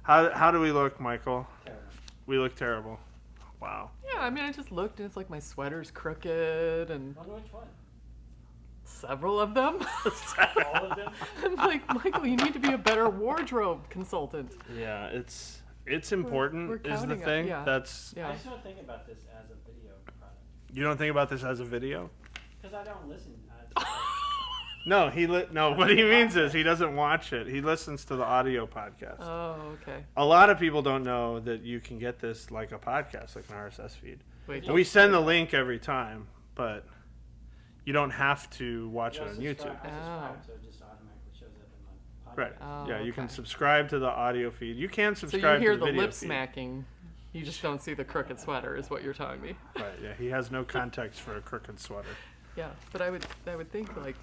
How do we look, Michael? Terrible. We look terrible. Wow. Yeah, I mean, I just looked and it's like my sweater's crooked and I wonder which one. several of them. All of them? I'm like, Michael, you need to be a better wardrobe consultant. Yeah, it's important we're is the counting on- thing. yeah. That's Yeah. I just don't think about this as a video product. you don't think about this as a video? Because I don't listen. No, no. What he means is he doesn't watch it. He listens to the audio podcast. Oh, okay. A lot of people don't know that you can get this like a podcast, like an RSS feed. Wait, And we send the link every time, but you don't have to watch it on YouTube. I subscribe, so it just automatically shows up in my podcast. Right. Oh, Yeah, you can okay. subscribe to the audio feed. You can So subscribe you hear to the the video lip feed. smacking. You just don't see the crooked sweater, is what you're telling me. Right. Yeah, he has no context for a crooked sweater. Yeah, but I would think like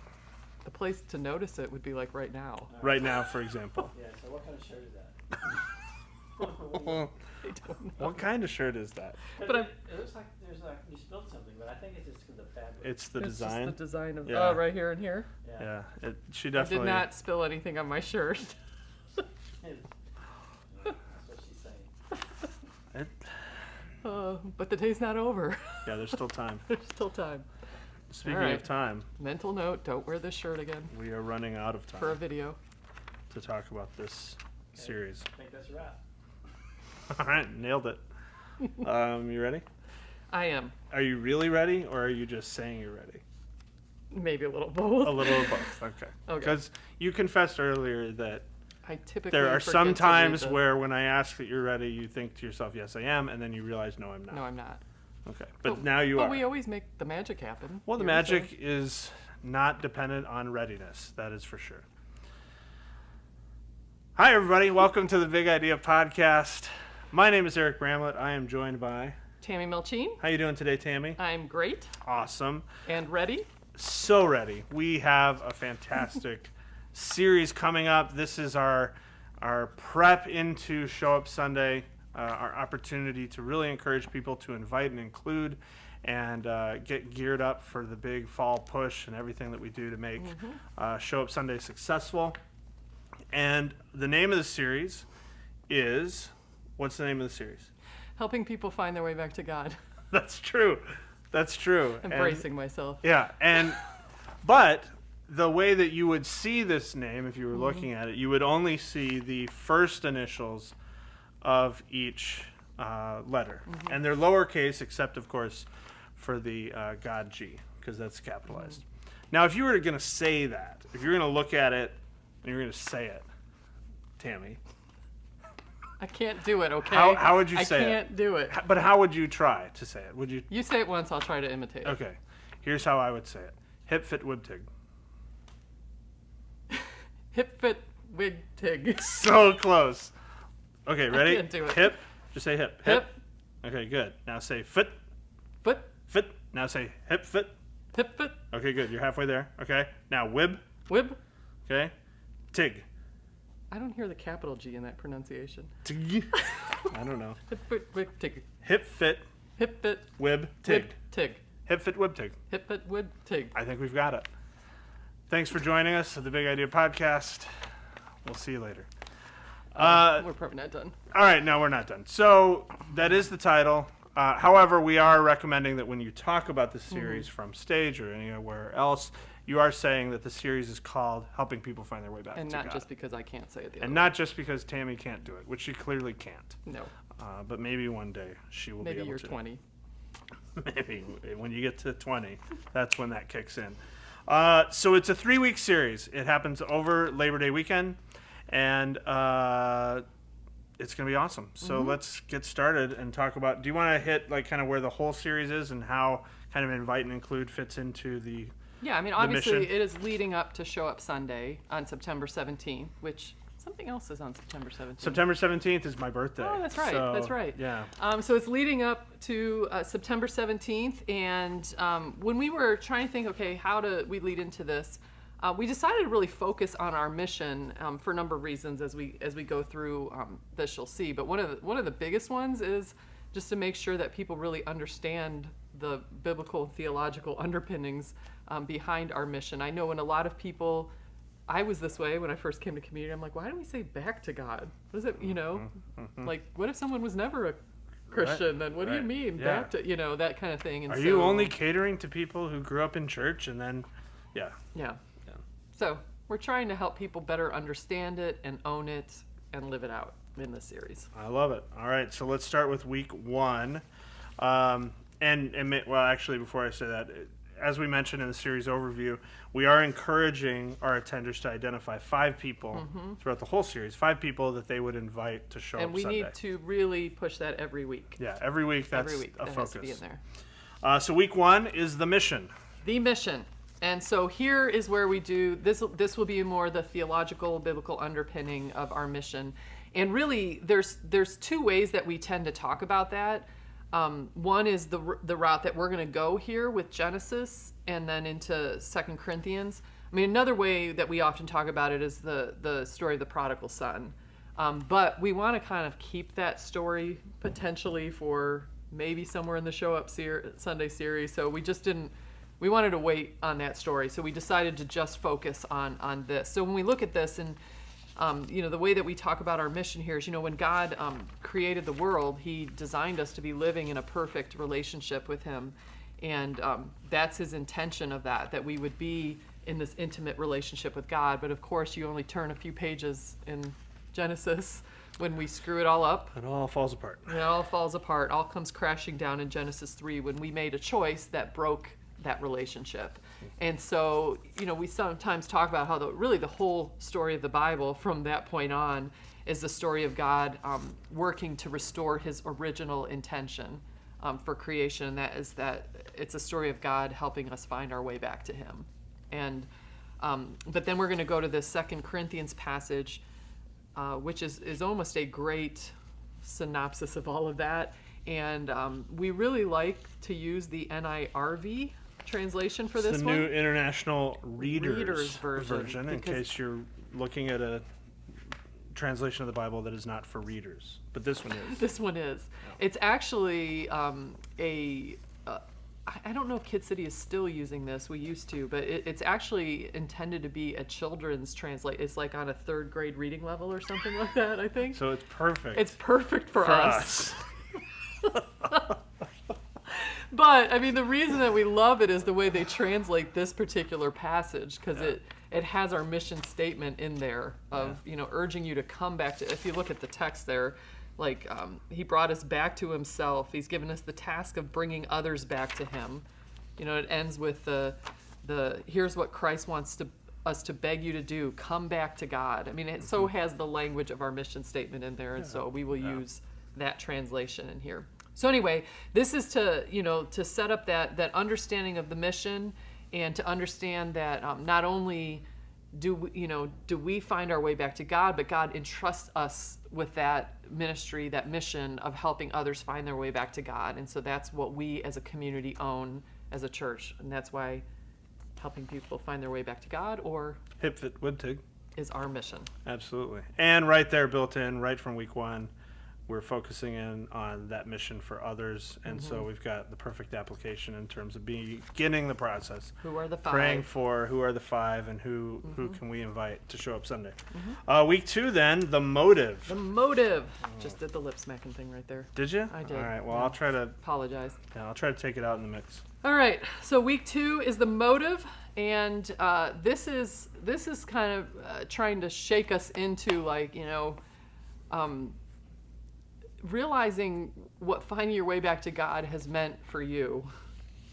the place to notice it would be like right now. Right now, for example. Yeah, so what kind of shirt is that? I don't know. What kind of shirt is that? But it looks like there's like you spilled something, but I think it's just because of the fabric. It's the It's design. just the design of Yeah. right here and here. Yeah, she I definitely. did not spill anything on my shirt. That's what she's saying. It, But the day's not over. yeah, there's still time. There's still time. Speaking All right. of time, Mental note: don't wear this shirt again we are running out of for a time video. to talk about this series. I think that's a wrap. All right, nailed it. You ready? I am Are you really ready, or are you just saying you're ready? maybe a little both. A little of both. Okay. Okay. Because you confessed earlier that I typically there are forget some to read times the- where when I ask that you're ready, you think to yourself, yes, I am, and then you realize, no, I'm not. No, I'm not. Okay. But now you are. But we always make the magic happen. Well, the Here, so- magic is not dependent on readiness. That is for sure. Hi, everybody. Welcome to the Big Idea Podcast. My name is Eric Bramlett. I am joined by... Tammy Melchien. How you doing today, Tammy? I'm great Awesome. and ready. So ready. We have a fantastic series coming up. This is our prep into Show Up Sunday, our opportunity to really encourage people to invite and include and get geared up for the big fall push and everything that we do to make Show Up Sunday successful. And the name of the series is, what's the name of the series? Helping people find their way back to God. That's true. That's true. Embracing myself. Yeah, but the way that you would see this name, if you were looking at it, you would only see the first initials of each letter. And they're lowercase, except, of course, for the God G, because that's capitalized. Now, if you were going to say that, if you're going to look at it and you're going to say it, Tammy, I can't do it, okay? How would you say it? I can't do it. but how would you try to say it? Would you? You say it once, I'll try to imitate it. Okay, here's how I would say it. hpftwbtG. Hip fit wig tig. So close. Okay, ready? can't do it. Hip. Just say hip. Hip. Okay, good. Now say foot. Foot. Fit. Now say hip fit. Hip fit. Okay, good. You're halfway there. Okay. Now wib. Wib. Okay. Tig. I don't hear the capital G in that pronunciation. Tig. I don't know. Hip fit wig tig. Hip fit. Hip fit Wib. Tig. wib tig. Hip fit wib tig. Hip fit wib tig. I think we've got it. Thanks for joining us at the Big Idea Podcast. We'll see you later. We're probably not done. All right, no, we're not done. So that is the title. However, we are recommending that when you talk about the series from stage or anywhere else, you are saying that the series is called Helping People Find Their Way Back And to not God. just because I can't say it the other And way. not just because Tammy can't do it, which she clearly can't. No. But maybe one day she will Maybe be able you're to. 20. Maybe when you get to 20, that's when that kicks in. So it's a 3-week series. It happens over Labor Day weekend, and it's going to be awesome. So let's get started and talk about, do you want to hit like kind of where the whole series is and how kind of invite and include fits into the Yeah, I mean, obviously mission? it is leading up to Show Up Sunday on September 17th, which something else is on September 17th. September 17th is my birthday. Oh, that's right. So, That's right. Yeah. So it's leading up to September 17th, and when we were trying to think, okay, how do we lead into this, we decided to really focus on our mission for a number of reasons as we go through this. You'll see, but one of the biggest ones is just to make sure that people really understand the biblical and theological underpinnings behind our mission. I know when a lot of people I was this way when I first came to community. I'm like, why do we say back to God? What is it, like, what if someone was never a Christian? Then what do you mean back to, that kind of thing? And Are you only catering to people who grew up in church and then, yeah. So we're trying to help people better understand it and own it and live it out in this series. I love it. All right, so let's start with week 1. Well, actually, before I say that, as we mentioned in the series overview, we are encouraging our attenders to identify 5 people throughout the whole series, 5 people that they would invite to show up Sunday. And we need to really push that every week. Yeah, every week that's every week. a that focus. Has to be in there. So week 1 is the mission. The mission. And so here is where we do, this will be more the theological, biblical underpinning of our mission. And really, there's 2 ways that we tend to talk about that. One is the route that we're going to go here with Genesis and then into 2 Corinthians. I mean, another way that we often talk about it is the story of the prodigal son. But we want to kind of keep that story potentially for maybe somewhere in the Show Up Sunday series. So we wanted to wait on that story. So we decided to just focus on this. So when we look at this and the way that we talk about our mission here is, when God created the world, he designed us to be living in a perfect relationship with him. And that's his intention of that we would be in this intimate relationship with God. But of course, you only turn a few pages in Genesis when we screw it all up. It all falls apart. It all falls apart. All comes crashing down in Genesis 3 when we made a choice that broke that relationship. And so, we sometimes talk about how the whole story of the Bible from that point on is the story of God working to restore his original intention for creation. And that is that it's a story of God helping us find our way back to him. And but then we're going to go to this 2 Corinthians passage, which is almost a great synopsis of all of that. And we really like to use the NIRV translation for this one. It's the New International Reader's version in because case you're looking at a translation of the Bible that is not for readers. But this one is. This one is. Yeah. It's actually I don't know if Kid City is still using this. We used to, but it's actually intended to be a children's translate. It's like on a 3rd grade reading level or something like that, I think. So it's perfect. It's perfect for us. But, I mean, the reason that we love it is the way they translate this particular passage, because it has our mission statement in there of, urging you to come back to, if you look at the text there, like, he brought us back to himself. He's given us the task of bringing others back to him. It ends with the here's what Christ wants us to beg you to do. Come back to God. I mean, it so has the language of our mission statement in there, and so we will use that translation in here. So anyway, this is to set up that understanding of the mission, and to understand that not only do we find our way back to God, but God entrusts us with that ministry, that mission of helping others find their way back to God. And so that's what we as a community own as a church, and that's why helping people find their way back to God or hpftwbtG is our mission. Absolutely. And right there, built in, right from week 1, we're focusing in on that mission for others, and so we've got the perfect application in terms of beginning the process. Who are the 5? Praying for who are the 5 and who can we invite to show up Sunday. Week 2 then, the motive. The motive. Just did the lip smacking thing right there. Did you? I did. All right, well, I'll try to apologize. Yeah, I'll try to take it out in the mix. All right, so week 2 is the motive, and this is kind of trying to shake us into realizing what finding your way back to God has meant for you,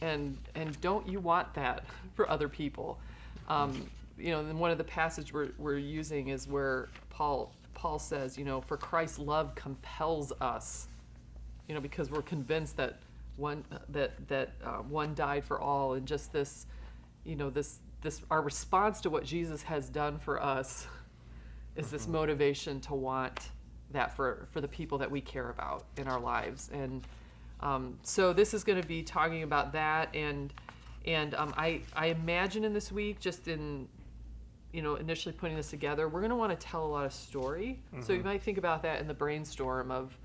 and don't you want that for other people? And one of the passages we're using is where Paul says, for Christ's love compels us, because we're convinced that one died for all, and just this our response to what Jesus has done for us is this motivation to want that for the people that we care about in our lives. And so this is going to be talking about that, and I imagine in this week, just in initially putting this together, we're going to want to tell a lot of story. So you might think about that in the brainstorm of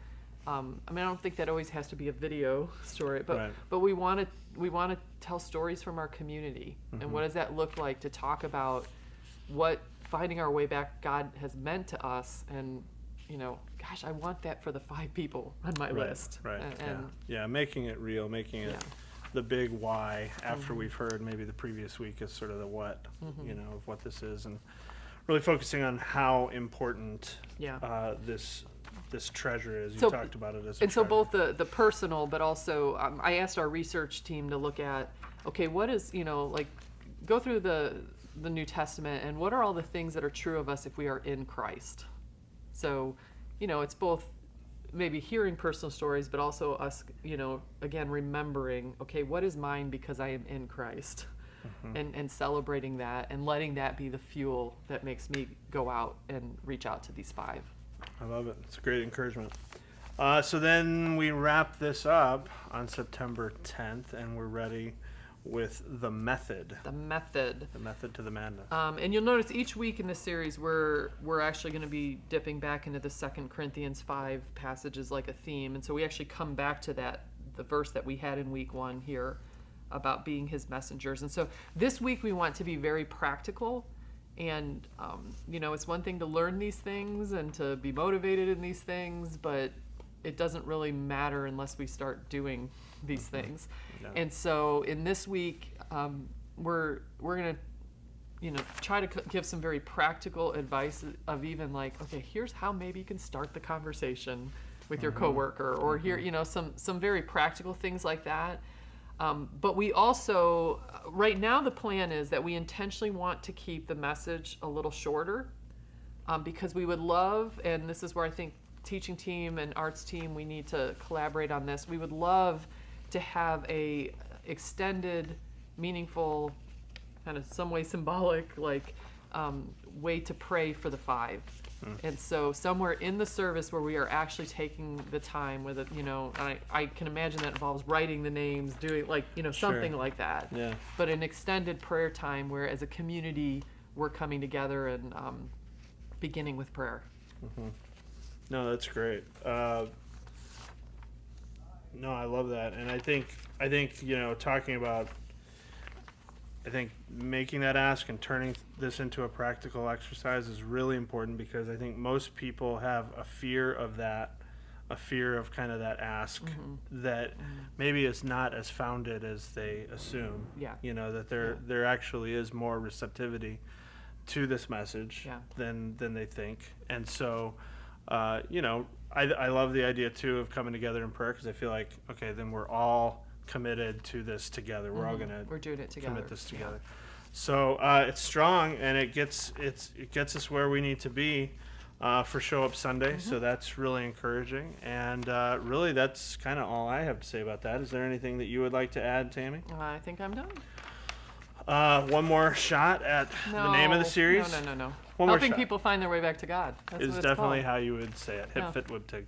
I don't think that always has to be a video story, but we want to tell stories from our community. And what does that look like to talk about what finding our way back God has meant to us, and gosh, I want that for the 5 people on my list. Right. And yeah, making it real, making it the big why after we've heard maybe the previous week is sort of the what, of what this is, and really focusing on how important this treasure is. You talked about it as a and so treasure. both the personal, but also I asked our research team to look at, okay, what is, like, go through the New Testament, and what are all the things that are true of us if we are in Christ? So, it's both maybe hearing personal stories, but also us, again, remembering, okay, what is mine because I am in Christ, and celebrating that and letting that be the fuel that makes me go out and reach out to these 5. I love it. It's a great encouragement. So then we wrap this up on September 10th, and we're ready with the method. The method. The method to the madness. And you'll notice each week in this series we're actually going to be dipping back into the 2 Corinthians 5 passages like a theme. And so we actually come back to the verse that we had in week 1 here about being his messengers. And so this week we want to be very practical. And, it's one thing to learn these things and to be motivated in these things, but it doesn't really matter unless we start doing these things. No. And so in this week, we're going to, try to give some very practical advice of even like, okay, here's how maybe you can start the conversation with your coworker, or here, some very practical things like that. But we also, right now the plan is that we intentionally want to keep the message a little shorter, because we would love, and this is where I think teaching team and arts team, we need to collaborate on this. We would love to have a extended, meaningful, kind of some way symbolic, like way to pray for the 5. And so somewhere in the service where we are actually taking the time with it, I can imagine that involves writing the names, doing something like that. Yeah. But an extended prayer time where as a community we're coming together and beginning with prayer. No, that's great. No, I love that. And I think talking about, I think making that ask and turning this into a practical exercise is really important, because I think most people have a fear of that, a fear of kind of that ask that maybe is not as founded as they assume. Yeah. That there actually is more receptivity to this message than they think. And so, I love the idea too of coming together in prayer, because I feel like, okay, then we're all committed to this together. We're all gonna doing it together. commit this together. So it's strong, and it gets us where we need to be for Show Up Sunday. So that's really encouraging, and really that's kind of all I have to say about that. Is there anything that you would like to add, Tammy? I think I'm done. One more shot at the name of the series. No. One more Helping shot. people find their way back to God. That's Is what it's definitely called. how you would say it. Yeah. hpftwbtG.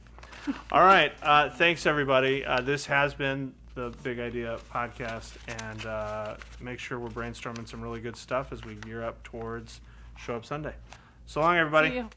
All right. Thanks, everybody. This has been the Big Idea podcast, and make sure we're brainstorming some really good stuff as we gear up towards Show Up Sunday. So long, everybody. See ya.